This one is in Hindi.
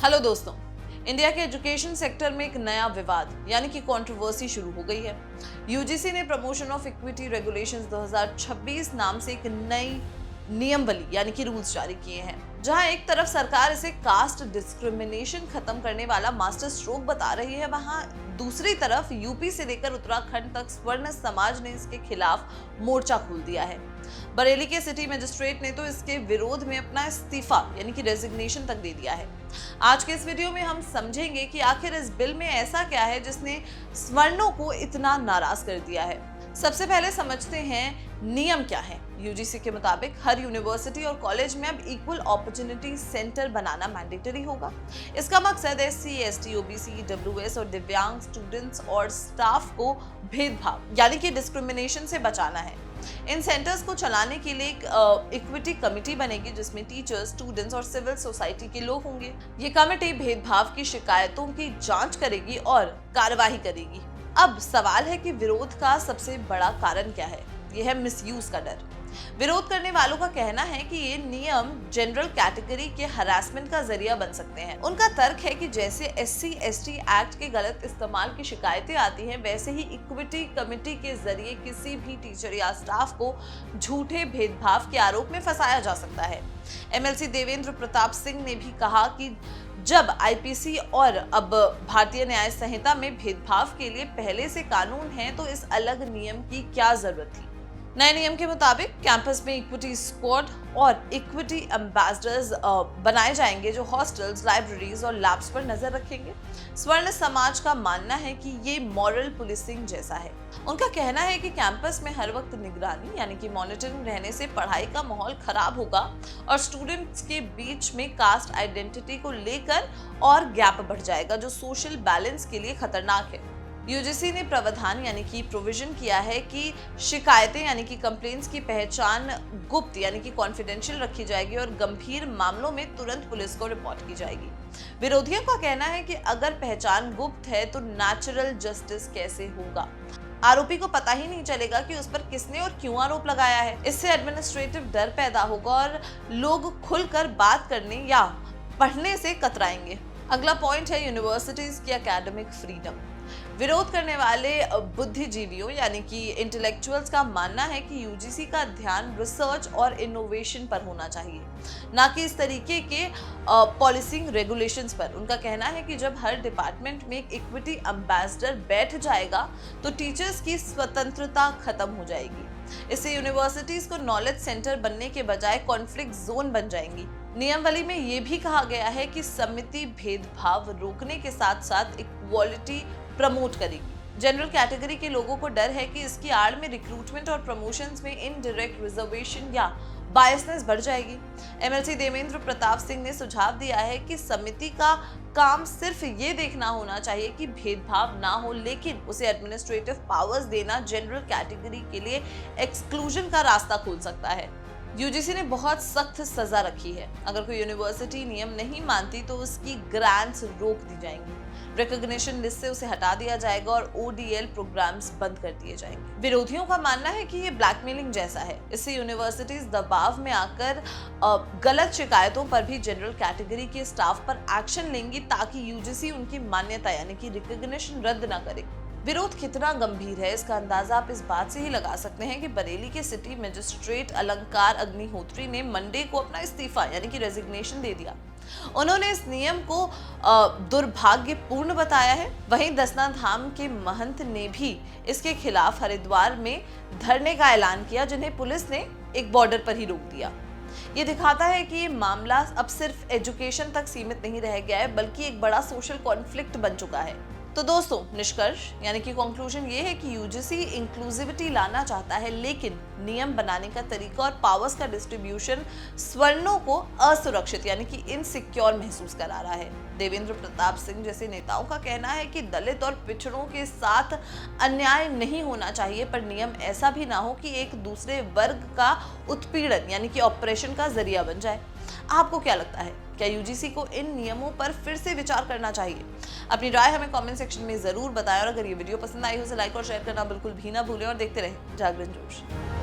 हेलो दोस्तों, इंडिया के एजुकेशन सेक्टर में एक नया विवाद यानी कि कंट्रोवर्सी शुरू हो गई है। यूजीसी ने प्रमोशन ऑफ इक्विटी रेगुलेशंस 2026 नाम से एक नई नियमावली यानी कि रूल्स जारी किए हैं, जहां एक तरफ सरकार इसे कास्ट डिस्क्रिमिनेशन खत्म करने वाला मास्टर स्ट्रोक बता रही है, वहां दूसरी तरफ यूपी से लेकर उत्तराखंड तक स्वर्ण समाज ने इसके खिलाफ मोर्चा खोल दिया है। बरेली के सिटी मजिस्ट्रेट ने तो इसके विरोध में अपना इस्तीफा यानी कि रेजिग्नेशन तक दे दिया है। आज के इस वीडियो में हम समझेंगे कि आखिर इस बिल में ऐसा क्या है जिसने स्वर्णों को इतना नाराज कर दिया है। सबसे पहले समझते हैं नियम क्या है। यूजीसी के मुताबिक हर यूनिवर्सिटी और कॉलेज में अब इक्वल अपॉर्चुनिटी सेंटर बनाना मैंडेटरी होगा। इसका मकसद एससी, एसटी, ओबीसी, ईडब्ल्यूएस और दिव्यांग स्टूडेंट्स और स्टाफ को भेदभाव यानी कि डिस्क्रिमिनेशन से बचाना है। इन सेंटर्स को चलाने के लिए एक इक्विटी कमेटी बनेगी जिसमें टीचर्स, स्टूडेंट्स और सिविल सोसाइटी के लोग होंगे। ये कमेटी भेदभाव की शिकायतों की जांच करेगी और कार्रवाई करेगी। अब सवाल है कि विरोध का सबसे बड़ा कारण क्या है। यह है मिसयूज का डर। विरोध करने वालों का कहना है कि ये नियम जनरल कैटेगरी के हरासमेंट का जरिया बन सकते हैं। उनका तर्क है कि जैसे एससी एसटी एक्ट के गलत इस्तेमाल की शिकायतें आती हैं, वैसे ही इक्विटी कमेटी के जरिए किसी भी टीचर या स्टाफ को झूठे भेदभाव के आरोप में फंसाया जा सकता है। एमएलसी देवेंद्र प्रताप सिंह ने भी कहा कि जब आईपीसी और अब भारतीय न्याय संहिता में भेदभाव के लिए पहले से कानून है, तो इस अलग नियम की क्या जरूरत थी। नए नियम के मुताबिक कैंपस में इक्विटी स्क्वाड और इक्विटी एम्बेसडर्स बनाए जाएंगे जो हॉस्टल्स, लाइब्रेरीज और लैब्स पर नजर रखेंगे। स्वर्ण समाज का मानना है कि ये मॉरल पुलिसिंग जैसा है। उनका कहना है कि कैंपस में हर वक्त निगरानी यानी कि मॉनिटरिंग रहने से पढ़ाई का माहौल खराब होगा और स्टूडेंट्स के बीच में कास्ट आइडेंटिटी को लेकर और गैप बढ़ जाएगा, जो सोशल बैलेंस के लिए खतरनाक है। यूजीसी ने प्रावधान यानी कि प्रोविजन किया है कि शिकायतें यानी कि कंप्लेंट्स की पहचान गुप्त यानी कि कॉन्फिडेंशियल रखी जाएगी और गंभीर मामलों में तुरंत पुलिस को रिपोर्ट की जाएगी। विरोधियों का कहना है कि अगर पहचान गुप्त है तो नेचुरल जस्टिस कैसे होगा। आरोपी को पता ही नहीं चलेगा कि उस पर किसने और क्यों आरोप लगाया है। इससे एडमिनिस्ट्रेटिव डर पैदा होगा और लोग खुलकर बात करने या पढ़ने से कतराएंगे। अगला पॉइंट है यूनिवर्सिटीज की एकेडमिक फ्रीडम। विरोध करने वाले बुद्धिजीवियों यानी कि इंटेलेक्चुअल्स का मानना है कि यूजीसी का ध्यान रिसर्च और इनोवेशन पर होना चाहिए, ना कि इस तरीके के पॉलिसिंग रेगुलेशंस पर। उनका कहना है कि जब हर डिपार्टमेंट में एक इक्विटी एम्बेसडर बैठ जाएगा तो टीचर्स की स्वतंत्रता खत्म हो जाएगी। इससे यूनिवर्सिटीज को नॉलेज सेंटर बनने के बजाय कॉन्फ्लिक्ट जोन बन जाएंगी। नियमावली में यह भी कहा गया है कि समिति भेदभाव रोकने के साथ साथ इक्वालिटी प्रमोट करेगी। जनरल कैटेगरी के लोगों को डर है कि इसकी आड़ में रिक्रूटमेंट और प्रमोशंस में इनडायरेक्ट रिजर्वेशन या बायसनेस बढ़ जाएगी। एमएलसी देवेंद्र प्रताप सिंह ने सुझाव दिया है कि समिति का काम सिर्फ ये देखना होना चाहिए कि भेदभाव ना हो, लेकिन उसे एडमिनिस्ट्रेटिव पावर्स देना जनरल कैटेगरी के लिए एक्सक्लूजन का रास्ता खोल सकता है। यूजीसी ने बहुत सख्त सजा रखी है। अगर कोई यूनिवर्सिटी नियम नहीं मानती तो उसकी ग्रांट्स रोक दी जाएंगी, रिकॉग्निशन लिस्ट से उसे हटा दिया जाएगा और ओडीएल प्रोग्राम्स बंद कर दिए जाएंगे। विरोधियों का मानना है कि ये ब्लैकमेलिंग जैसा है। इससे यूनिवर्सिटीज दबाव में आकर गलत शिकायतों पर भी जनरल कैटेगरी के स्टाफ पर एक्शन लेंगी ताकि यूजीसी उनकी मान्यता यानी कि रिकॉग्निशन रद्द न करे। विरोध कितना गंभीर है इसका अंदाजा आप इस बात से ही लगा सकते हैं कि बरेली के सिटी मजिस्ट्रेट अलंकार अग्निहोत्री ने मंडे को अपना इस्तीफा यानी कि रेजिग्नेशन दे दिया। उन्होंने इस नियम को दुर्भाग्यपूर्ण बताया है। वहीं दसना धाम के महंत ने भी इसके खिलाफ हरिद्वार में धरने का ऐलान किया, जिन्हें पुलिस ने एक बॉर्डर पर ही रोक दिया। ये दिखाता है कि ये मामला अब सिर्फ एजुकेशन तक सीमित नहीं रह गया है, बल्कि एक बड़ा सोशल कॉन्फ्लिक्ट बन चुका है। तो दोस्तों, निष्कर्ष यानी कि कंक्लूजन ये है कि यूजीसी इंक्लूसिविटी लाना चाहता है, लेकिन नियम बनाने का तरीका और पावर्स का डिस्ट्रीब्यूशन स्वर्णों को असुरक्षित यानी कि इनसिक्योर महसूस करा रहा है। देवेंद्र प्रताप सिंह जैसे नेताओं का कहना है कि दलित और पिछड़ों के साथ अन्याय नहीं होना चाहिए, पर नियम ऐसा भी ना हो कि एक दूसरे वर्ग का उत्पीड़न यानी कि ऑपरेशन का जरिया बन जाए। आपको क्या लगता है, क्या यूजीसी को इन नियमों पर फिर से विचार करना चाहिए? अपनी राय हमें कमेंट सेक्शन में जरूर बताएं और अगर ये वीडियो पसंद आई हो तो लाइक और शेयर करना बिल्कुल भी ना भूलें और देखते रहें जागरण जोश।